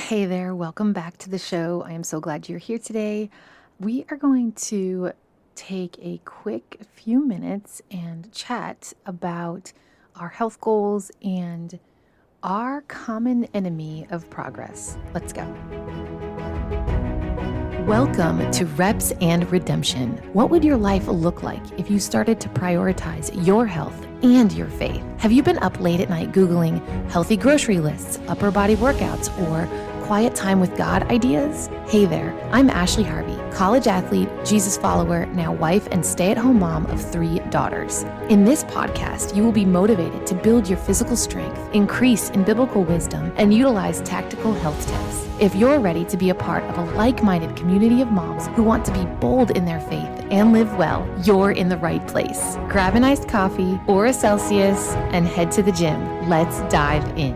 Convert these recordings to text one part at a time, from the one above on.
Hey there, welcome back to the show. I am so glad you're here today. We are going to take a quick few minutes and chat about our health goals and our common enemy of progress. Let's go. Welcome to Reps and Redemption. What would your life look like if you started to prioritize your health and your faith? Have you been up late at night Googling healthy grocery lists, upper body workouts, or quiet time with God ideas? Hey there, I'm Ashley Harvey, college athlete, Jesus follower, now wife and stay-at-home mom of 3 daughters. In this podcast, you will be motivated to build your physical strength, increase in biblical wisdom, and utilize tactical health tips. If you're ready to be a part of a like-minded community of moms who want to be bold in their faith and live well, you're in the right place. Grab an iced coffee or a Celsius and head to the gym. Let's dive in.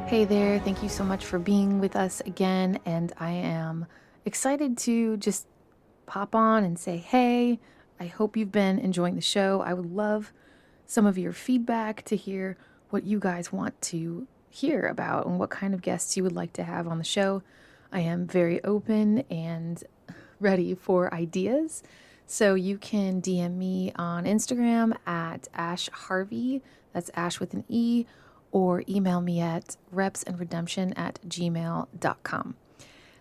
Hey there, thank you so much for being with us again, and I am excited to just pop on and say, hey, I hope you've been enjoying the show. I would love some of your feedback to hear what you guys want to hear about and what kind of guests you would like to have on the show. I am very open and ready for ideas, so you can DM me on Instagram at Ash Harvey, that's Ash with an E, or email me at repsandredemption@gmail.com.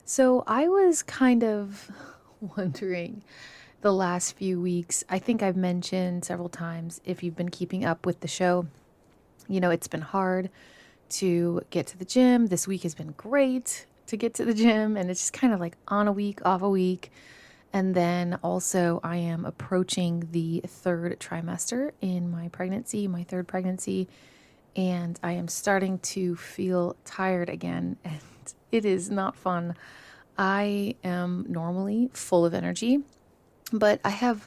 So I was kind of wondering the last few weeks, I think I've mentioned several times, if you've been keeping up with the show, it's been hard to get to the gym. This week has been great to get to the gym, and it's just kind of like on a week, off a week. And then also I am approaching the 3rd trimester in my pregnancy, my 3rd pregnancy, and I am starting to feel tired again, and it is not fun. I am normally full of energy, but I have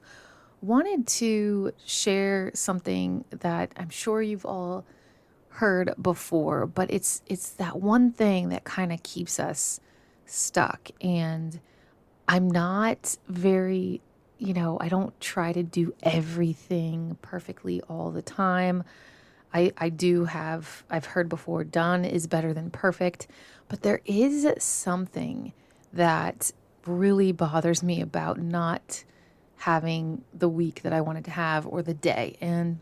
wanted to share something that I'm sure you've all heard before, but it's that one thing that kind of keeps us stuck. And I'm not very, I don't try to do everything perfectly all the time. I've heard before, done is better than perfect, but there is something that really bothers me about not having the week that I wanted to have or the day. And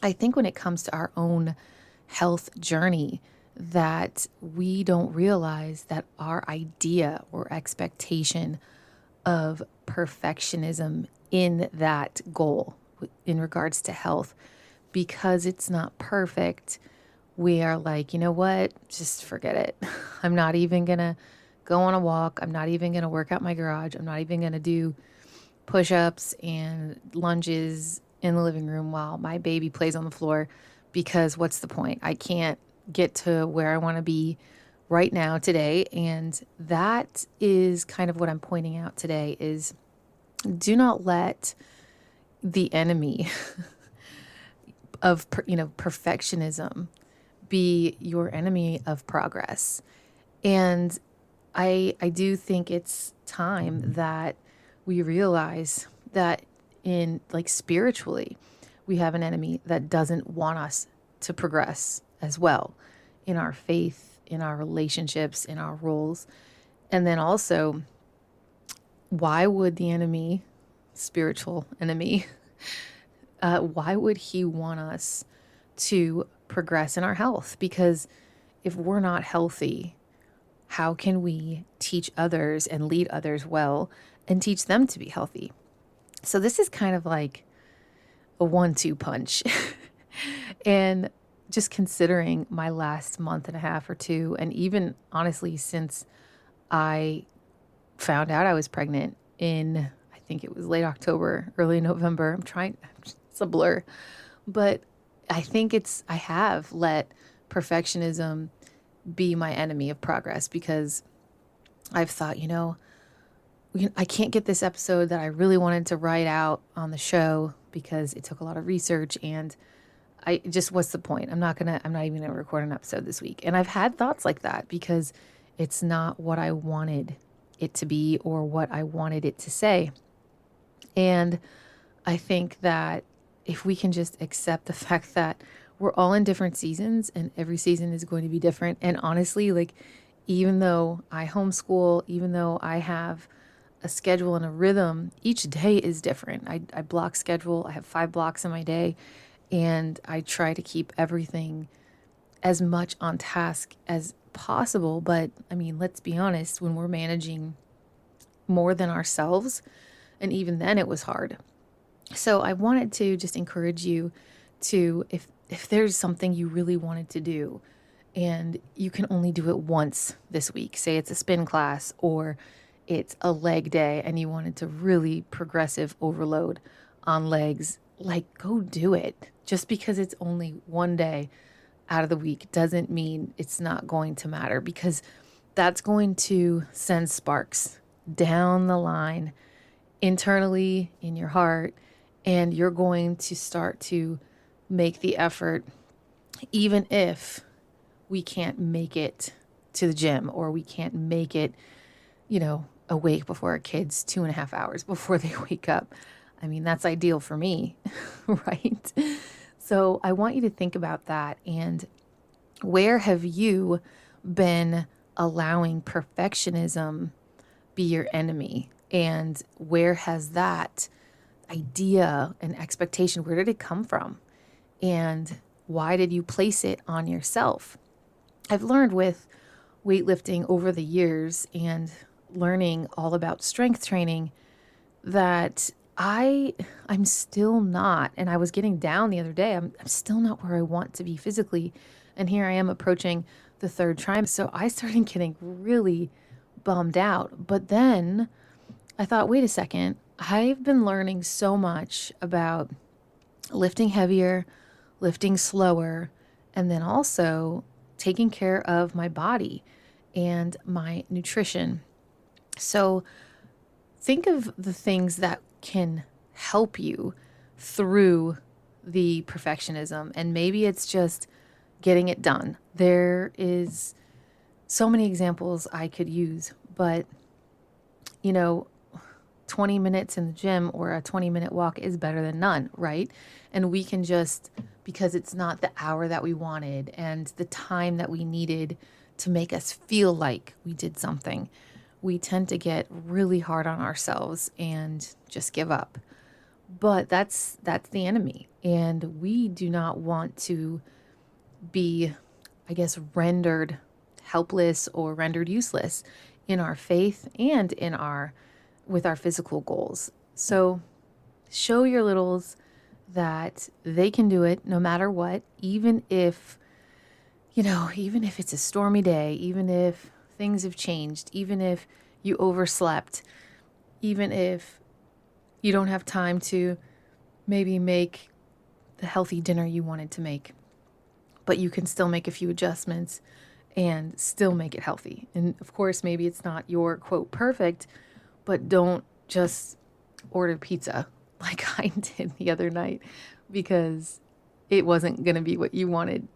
I think when it comes to our own health journey, that we don't realize that our idea or expectation of perfectionism in that goal in regards to health, because it's not perfect, we are like, you know what, just forget it. I'm not even going to go on a walk. I'm not even going to work out my garage. I'm not even going to do push-ups and lunges in the living room while my baby plays on the floor, because what's the point? I can't get to where I want to be right now today. And that is kind of what I'm pointing out today is, do not let the enemy of perfectionism be your enemy of progress. And I do think it's time that we realize that in spiritually, we have an enemy that doesn't want us to progress as well in our faith, in our relationships, in our roles. And then also, why would the enemy, spiritual enemy, why would he want us to progress in our health? Because if we're not healthy, how can we teach others and lead others well and teach them to be healthy? So this is kind of like a 1-2 punch. And just considering my last month and a half or 2, and even honestly, since I found out I was pregnant in, I think it was late October, early November, it's a blur, but I think I have let perfectionism be my enemy of progress, because I've thought, I can't get this episode that I really wanted to write out on the show because it took a lot of research, and what's the point? I'm not even gonna record an episode this week. And I've had thoughts like that because it's not what I wanted it to be or what I wanted it to say. And I think that if we can just accept the fact that we're all in different seasons, and every season is going to be different. And honestly, like, even though I homeschool, even though I have a schedule and a rhythm, each day is different. I block schedule. I have 5 blocks in my day, and I try to keep everything as much on task as possible. But I mean, let's be honest, when we're managing more than ourselves, and even then it was hard. So I wanted to just encourage you to, if there's something you really wanted to do and you can only do it once this week, say it's a spin class or it's a leg day and you wanted to really progressive overload on legs, like, go do it. Just because it's only one day out of the week doesn't mean it's not going to matter, because that's going to send sparks down the line internally in your heart, and you're going to start to make the effort, even if we can't make it to the gym or we can't make it, awake before our kids 2.5 hours before they wake up. I mean, that's ideal for me, right? So I want you to think about that. And where have you been allowing perfectionism be your enemy? And where has that idea and expectation, where did it come from? And why did you place it on yourself? I've learned with weightlifting over the years and learning all about strength training that I'm still not, and I was getting down the other day, I'm still not where I want to be physically. And here I am approaching the 3rd trimester. So I started getting really bummed out. But then I thought, wait a second, I've been learning so much about lifting heavier, lifting slower, and then also taking care of my body and my nutrition. So think of the things that can help you through the perfectionism. And maybe it's just getting it done. There is so many examples I could use, but 20 minutes in the gym or a 20-minute walk is better than none, right? And we can just, because it's not the hour that we wanted and the time that we needed to make us feel like we did something, we tend to get really hard on ourselves and just give up. But that's the enemy. And we do not want to be, rendered helpless or rendered useless in our faith and with our physical goals. So show your littles that they can do it no matter what, even if it's a stormy day, even if things have changed, even if you overslept, even if you don't have time to maybe make the healthy dinner you wanted to make, but you can still make a few adjustments and still make it healthy. And of course, maybe it's not your quote perfect, but don't just order pizza like I did the other night because it wasn't going to be what you wanted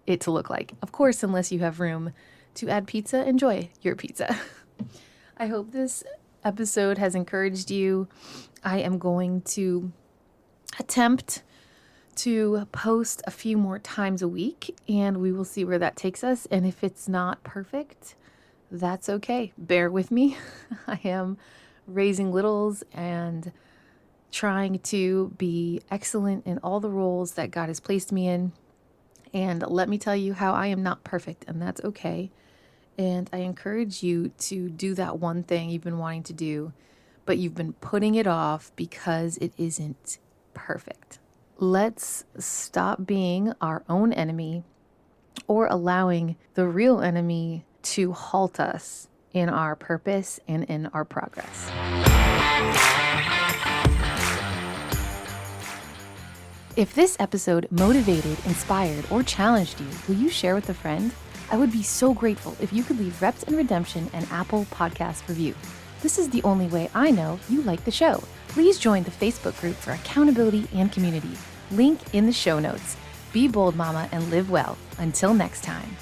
it to look like. Of course, unless you have room to add pizza, enjoy your pizza. I hope this episode has encouraged you. I am going to attempt to post a few more times a week, and we will see where that takes us. And if it's not perfect, that's okay. Bear with me. I am raising littles and trying to be excellent in all the roles that God has placed me in. And let me tell you how I am not perfect, and that's okay. And I encourage you to do that one thing you've been wanting to do, but you've been putting it off because it isn't perfect. Let's stop being our own enemy or allowing the real enemy to halt us in our purpose and in our progress. If this episode motivated, inspired, or challenged you, will you share with a friend? I would be so grateful if you could leave Reps and Redemption an Apple Podcast review. This is the only way I know you like the show. Please join the Facebook group for accountability and community. Link in the show notes. Be bold, mama, and live well. Until next time.